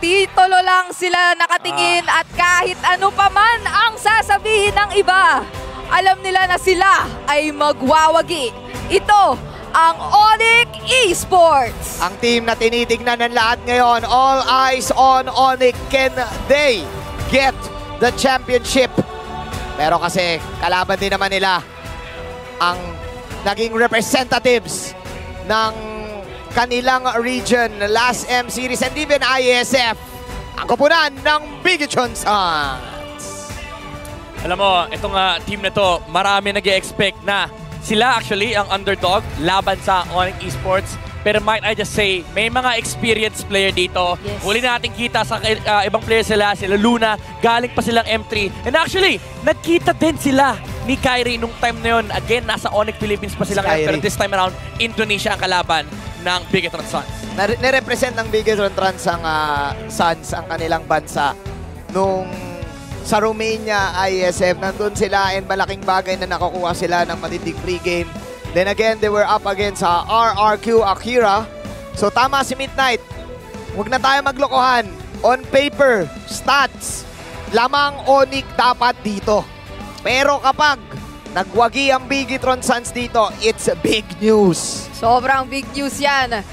titulo lang sila nakatingin at kahit ano pa man ang sasabihin ng iba, alam nila na sila ay magwawagi. Ito ang Onyx Esports. Ang team na tinitignan ng lahat ngayon, all eyes on Onyx. Can they get the championship? Pero kasi kalaban din naman nila ang naging representatives ng kanilang region, last M Series and even ISF. Ang kupunan ng Bigetron Suns. Alam mo, itong team na to, marami nag-e-expect na sila actually ang underdog laban sa Onyx Esports. Pero might I just say, may mga experienced player dito. Yes. Huli natin kita sa ibang player sila Luna, galing pa silang M3. And actually, nagkita din sila ni Kyrie nung time na yun. Again, nasa Onyx Philippines pa silang pero this time around, Indonesia ang kalaban ng Bigetron Suns. Nirepresent ng Bigetron Suns ang kanilang bansa nung sa Romania ISF. Nandun sila and malaking bagay na nakakuha sila ng matinding pregame. Then again, they were up against RRQ Akira. So tama si Midnight. Huwag na tayo maglokohan. On paper, stats, lamang Onyx dapat dito. Pero kapag nagwagi ang Bigetron Suns dito, it's big news. Sobrang big news yan.